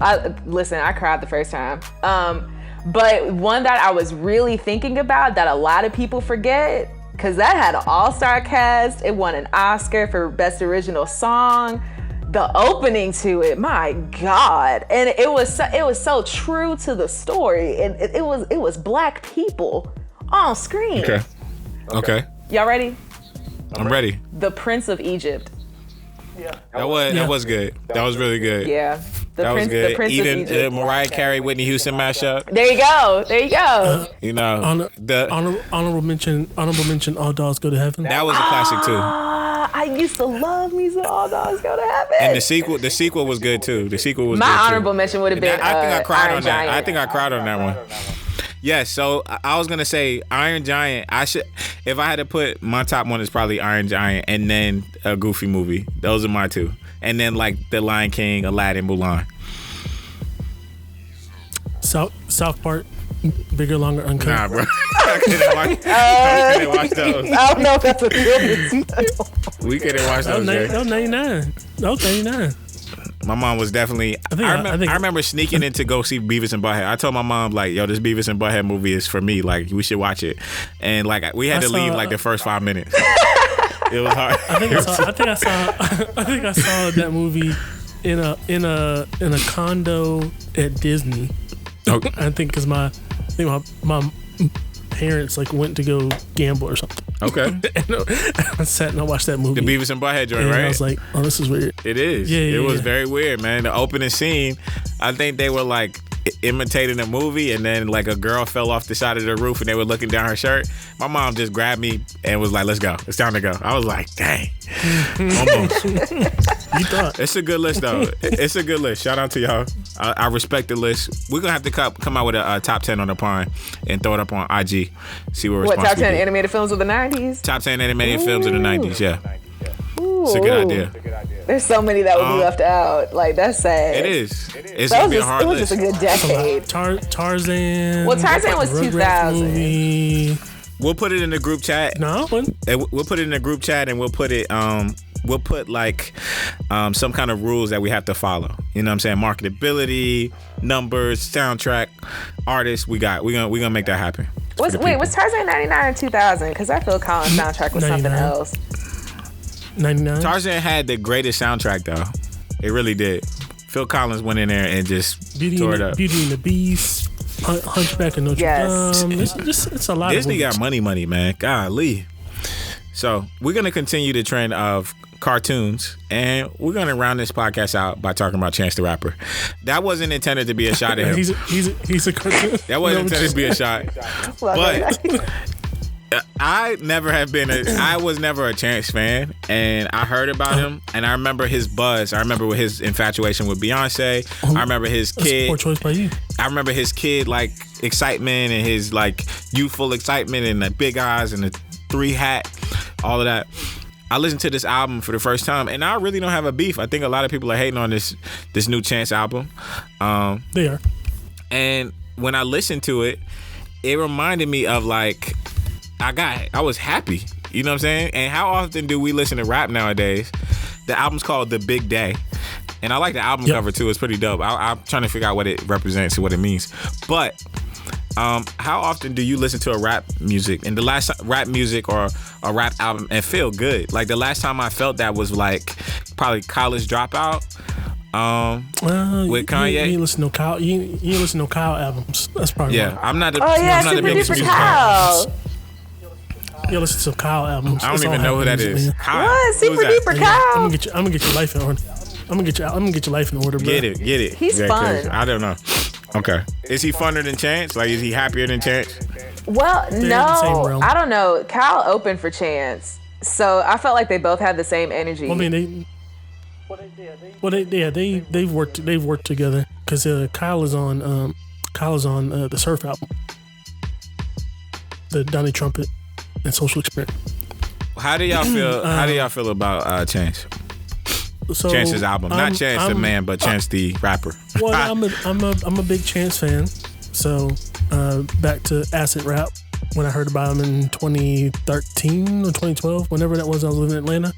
I cried the first time. But one that I was really thinking about that a lot of people forget, because that had an all-star cast. It won an Oscar for Best Original Song. The opening to it, my God. And it was so true to the story. And it was black people on screen. Okay. Y'all ready? I'm ready. The Prince of Egypt. Yeah. That was good. That was really good. Yeah. That was good. The Prince Even of Egypt. Mariah Carey, Whitney Houston mashup. There you go. You know, Honorable mention. All Dogs Go to Heaven. That was a classic too. I used to love me some All Dogs Go to Heaven. And the sequel was good too. My honorable mention would have been. I think I cried on that. Giant. I think I cried on that one. Yes, so I was gonna say Iron Giant. If I had to put my top one, is probably Iron Giant, and then a Goofy movie. Those are my two, and then like The Lion King, Aladdin, Mulan. South Park, Bigger, Longer, Uncut. Nah, bro. I couldn't watch those. I don't know if that's a film. We couldn't watch those. That was 99. That was 99. My mom was definitely. I remember sneaking in to go see Beavis and Butthead. I told my mom like, "Yo, this Beavis and Butthead movie is for me. Like, we should watch it." And like, we had to leave like the first 5 minutes. It was hard. I think I saw that movie in a condo at Disney. Okay. I think because my parents like went to go gamble or something. Okay. And I sat and I watched that movie. The Beavis and Butthead joint, and right? I was like, oh, this is weird. It is. Yeah, it was yeah. very weird, man. The opening scene, I think they were like imitating a movie, and then like a girl fell off the side of the roof and they were looking down her shirt. My mom just grabbed me and was like, let's go. It's time to go. I was like, dang. Almost. You thought. It's a good list, though. It's a good list. Shout out to y'all. I respect the list. We're going to have to come out with a top 10 on the Pine and throw it up on IG. See what response top 10 we get. animated films of the 90s? Top 10 animated films of the 90s, yeah. It's a good idea. There's so many that would be left out. Like, that's sad. It is. It's going to be a hard list. It was just a good decade. Tarzan. Well, Tarzan was 2000. Movie. We'll put it in the group chat. No, we'll put it in the group chat, and we'll put it. We'll put like some kind of rules that we have to follow. You know what I'm saying? Marketability, numbers, soundtrack, artists. We're gonna make that happen. Was Tarzan 99 or 2000? Because I feel Colin's soundtrack was 99. something else. 99. Tarzan had the greatest soundtrack though. It really did. Phil Collins went in there and just tore it up. Beauty and the Beast, Hunchback of Notre Dame. It's a lot. Disney of got money, man. Golly. So we're gonna continue the trend of cartoons, and we're gonna round this podcast out by talking about Chance the Rapper. That wasn't intended to be a shot at him. he's a cartoon. That wasn't intended to be a shot. But I was never a Chance fan, and I heard about him, and I remember his buzz. I remember his infatuation with Beyonce. I remember his kid. Poor choice by you. I remember his kid like excitement and his like youthful excitement and the big eyes and the 3 hat, all of that. I listened to this album for the first time, and I really don't have a beef. I think a lot of people are hating on this new Chance album. They are. And when I listened to it, it reminded me of like I was happy. You know what I'm saying? And how often do we listen to rap nowadays? The album's called The Big Day. And I like the album cover too. It's pretty dope. I'm trying to figure out what it represents and what it means. But how often do you listen to a rap music and the last rap music or a rap album and feel good? Like the last time I felt that was like probably College Dropout with Kanye. You ain't listen to Kyle. You ain't listen to Kyle albums. That's probably why. I'm not the Super biggest Duper music Kyle. fan. You listen to Kyle albums. I don't even know who that is. What? Super Duper Kyle. I'm gonna get your life in order. gonna get your life in order, bro. Get it. He's fun. I don't know. Okay. Is he funner than Chance? Like, is he happier than Chance? Well, in the same no, realm. I don't know. Kyle opened for Chance, so I felt like they both had the same energy. Well, I mean, they've worked together because Kyle is on the Surf album, the Donnie Trumpet and Social Experiment. How do y'all feel? How do y'all feel about Chance? So, Chance's album, not Chance the man, but Chance the rapper. Well, I'm a big Chance fan. So back to acid rap when I heard about him in 2013 or 2012, whenever that was, I was living in Atlanta.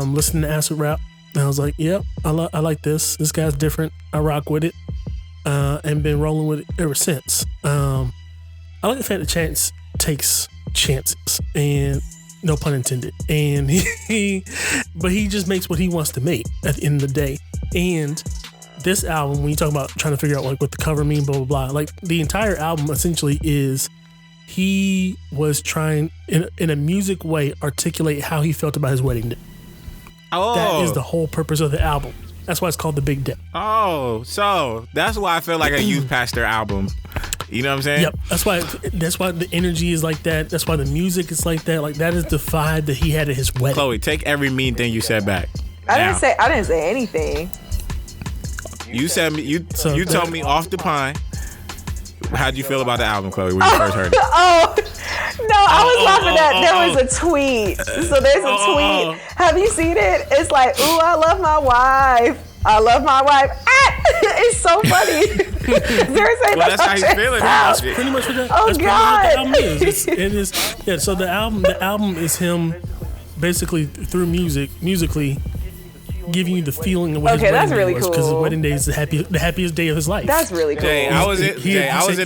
Listening to acid rap, and I was like, "Yep, I like this. This guy's different. I rock with it," and been rolling with it ever since. I like the fact that Chance takes chances, and no pun intended. And he just makes what he wants to make at the end of the day. And this album, when you talk about trying to figure out like what the cover mean, blah, blah, blah, like the entire album essentially is he was trying in a music way articulate how he felt about his wedding day. Oh. That is the whole purpose of the album. That's why it's called The Big Day. Oh, so that's why I feel like a youth pastor album. You know what I'm saying? Yep. That's why the energy is like that. That's why the music is like that. Like that is the vibe that he had at his wedding. Chloe, take every mean thing you said back. I didn't say anything. You said you told me off the pine. How'd you feel about the album, Chloe, when you first heard it? Oh, no, I was laughing at there was a tweet. So there's a tweet. Have you seen it? It's like, ooh, I love my wife. I love my wife. Ah! It's so funny. That's how he's feeling. That's pretty much what the album is. It is. Yeah. So the album is him basically through musically giving you the feeling of what his wedding day was, because his wedding day is the happiest day of his life. That's really cool. Jay, I was in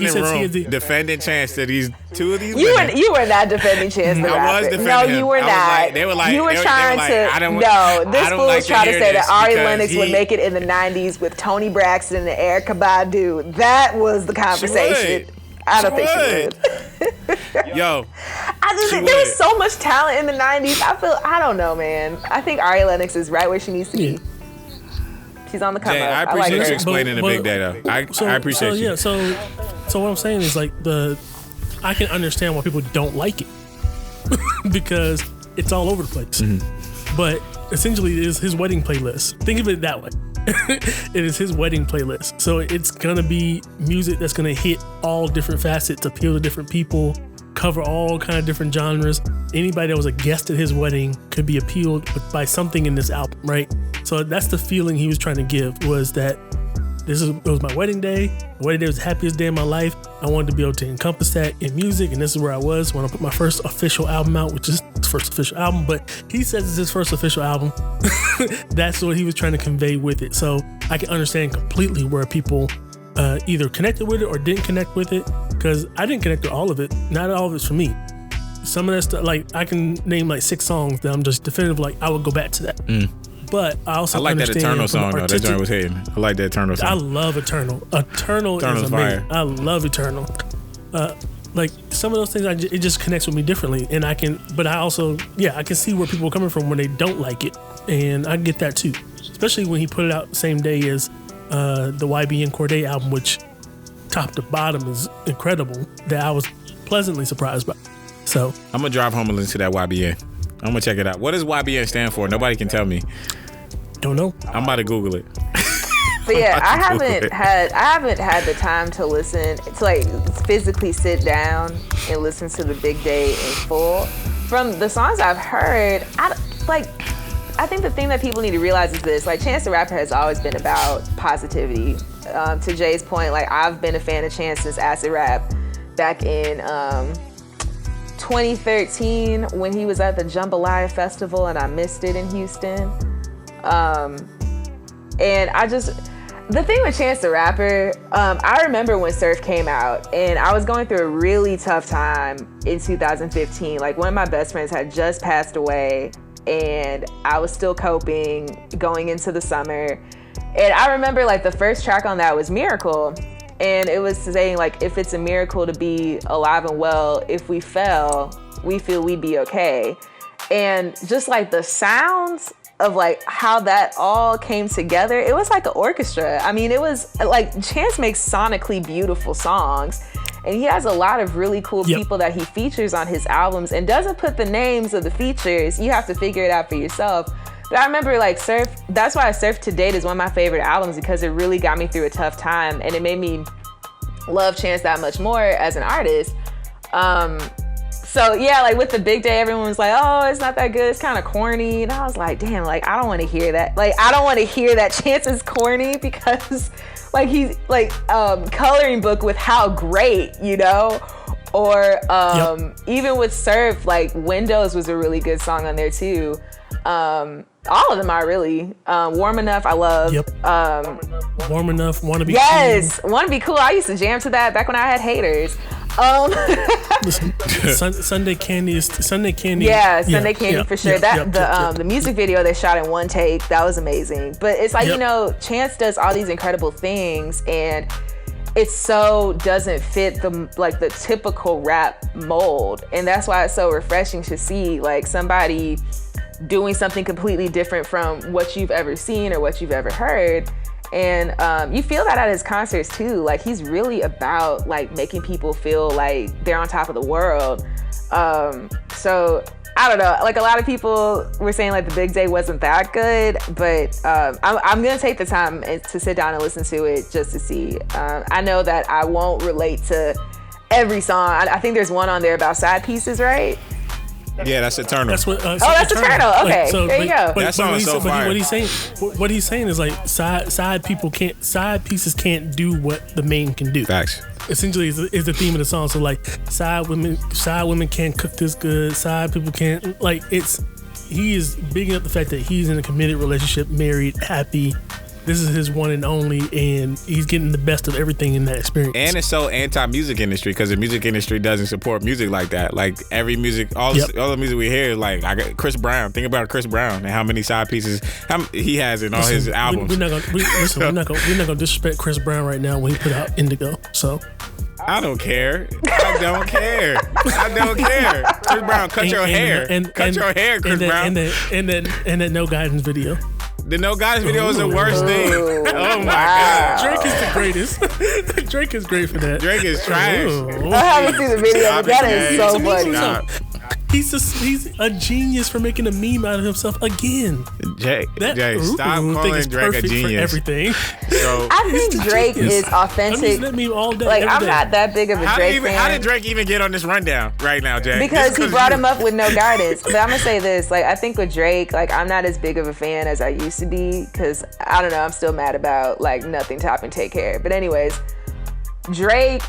the room defending Chance to these two of these women. You were not defending Chance the rapper. I was defending No, him. you were not. They were like, you were trying to. This fool was trying to say that Ari Lennox would make it in the 90s with Toni Braxton and Erykah Badu. That was the conversation. I don't think she would. Yo, there was so much talent in the 90s. I don't know, man. I think Ari Lennox is right where she needs to be. She's on the come up. I appreciate you explaining the Big Day, though. I appreciate you. Yeah, so what I'm saying is like I can understand why people don't like it because it's all over the place. Mm-hmm. But essentially, it is his wedding playlist. Think of it that way. It is his wedding playlist. So it's gonna be music that's gonna hit all different facets, appeal to different people, cover all kind of different genres. Anybody that was a guest at his wedding could be appealed by something in this album, right? So that's the feeling he was trying to give, was that it was my wedding day. My wedding day was the happiest day of my life. I wanted to be able to encompass that in music, and this is where I was when I put my first official album out, which is his first official album, but he says it's his first official album. That's what he was trying to convey with it. So I can understand completely where people either connected with it or didn't connect with it, because I didn't connect with all of it. Not all of it's for me. Some of that stuff, like I can name like 6 songs that I'm just definitive, like I would go back to that. But I also like that Eternal song though. That joint was hitting. I like that Eternal song. I love Eternal. Eternal is amazing. Fire. I love Eternal. Like some of those things, it just connects with me differently, and I can see where people are coming from when they don't like it, and I get that too. Especially when he put it out the same day as the YBN Cordae album, which top to bottom is incredible. That I was pleasantly surprised by. So I'm gonna drive home and listen to that YBN. I'm gonna check it out. What does YBN stand for? Nobody can tell me. Don't know. I'm about to Google it. But yeah, I haven't had the time to listen to like physically sit down and listen to The Big Day in full. From the songs I've heard, I think the thing that people need to realize is this: like Chance the Rapper has always been about positivity. To Jay's point, like I've been a fan of Chance since acid rap back in 2013 when he was at the Jambalaya Festival and I missed it in Houston. And the thing with Chance the Rapper, I remember when Surf came out and I was going through a really tough time in 2015. Like one of my best friends had just passed away and I was still coping going into the summer. And I remember like the first track on that was Miracle. And it was saying like, if it's a miracle to be alive and well, if we fell, we feel we'd be okay. And just like the sounds of like how that all came together. It was like an orchestra. I mean, it was like Chance makes sonically beautiful songs, and he has a lot of really cool people that he features on his albums and doesn't put the names of the features. You have to figure it out for yourself. But I remember like Surf, that's why Surf to Date is one of my favorite albums, because it really got me through a tough time and it made me love Chance that much more as an artist. So yeah, like with the Big Day, everyone was like, oh, it's not that good, it's kind of corny. And I was like, damn, like I don't want to hear that. Like I don't want to hear that Chance is corny, because like he's like coloring book with how great, you know? Or even with Surf, like Windows was a really good song on there too. All of them are really. Warm Enough, I love. Warm Enough, Wanna Be Yes, Wanna Be Cool. I used to jam to that back when I had haters. Listen, Sunday Candy. Yeah, Sunday Candy for sure. The music video they shot in one take, that was amazing. But it's like, you know, Chance does all these incredible things, and it so doesn't fit the typical rap mold. And that's why it's so refreshing to see like somebody doing something completely different from what you've ever seen or what you've ever heard. And you feel that at his concerts too. Like he's really about like making people feel like they're on top of the world. So I don't know, like a lot of people were saying like the Big Day wasn't that good, but I'm gonna take the time to sit down and listen to it just to see. I know that I won't relate to every song. I think there's one on there about side pieces, right? Yeah, that's Eternal. That's what. That's Eternal. Okay, like, so, there you go. That song is so fire. What he's saying is like side pieces can't do what the main can do. Facts. Essentially, is the theme of the song. So like side women can't cook this good. Side people can't, like, it's, he is bigging up the fact that he's in a committed relationship, married, happy. This is his one and only, and he's getting the best of everything in that experience. And it's so anti-music industry, because the music industry doesn't support music like that. Like every music, all the music we hear is like, I got Chris Brown. Think about Chris Brown and how many side pieces he has in all his albums. We're not gonna disrespect Chris Brown right now when he put out Indigo. So I don't care. I don't care. Chris Brown, cut your hair. Cut your hair, Chris Brown. And that No Guidance video. The No Guidance video is the worst thing. Oh my God. Drake is the greatest. Drake is great for that. Drake is trash. I haven't seen the video, but that is so funny. He's a genius for making a meme out of himself again. Jay, stop calling Drake a genius. For everything. So, I think Drake is authentic. That meme all day, like I'm not that big of a Drake fan. How did Drake even get on this rundown right now, Jay? Because he brought him up with No Guidance. But I'm gonna say this: like I think with Drake, like I'm not as big of a fan as I used to be, because I don't know, I'm still mad about like Nothing Topping Take Care. But anyways, Drake,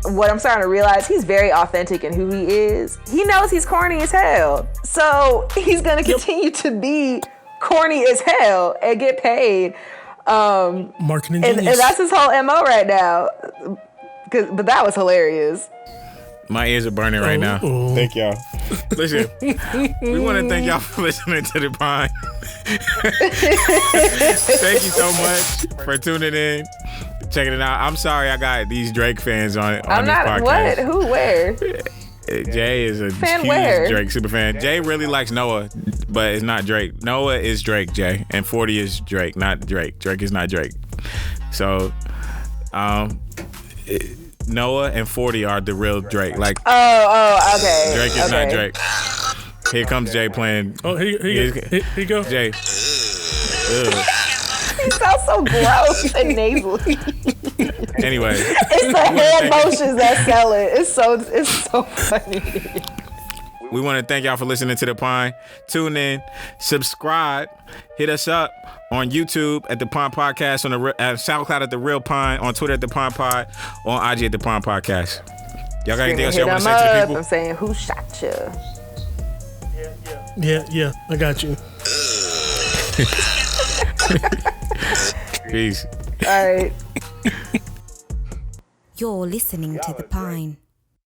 what I'm starting to realize, he's very authentic in who he is. He knows he's corny as hell. So he's going to continue to be corny as hell and get paid. Marketing genius. And that's his whole MO right now. But that was hilarious. My ears are burning right now. Thank y'all. Listen, we want to thank y'all for listening to The Pine. Thank you so much for tuning in. Checking it out. I'm sorry I got these Drake fans on this podcast. What? Who? Where? Jay is a fan huge Drake super fan. Jay really likes Noah, but it's not Drake. Noah is Drake, Jay, and 40 is Drake, not Drake. Drake is not Drake. So, Noah and 40 are the real Drake. Like, okay. Drake is not Drake. Here comes Jay playing. Oh, here you go. Jay. Ugh. He sounds so gross and nasally. Anyway, it's the hand motions that sell it. It's so funny. We want to thank y'all for listening to The Pine. Tune in, subscribe, hit us up on YouTube at The Pine Podcast, on at SoundCloud at The Real Pine, on Twitter at The Pine Pod, on IG at The Pine Podcast. Y'all got anything else y'all want to say to the people? I'm saying, who shot you? Yeah, I got you. Peace. All right. You're listening to The Pine.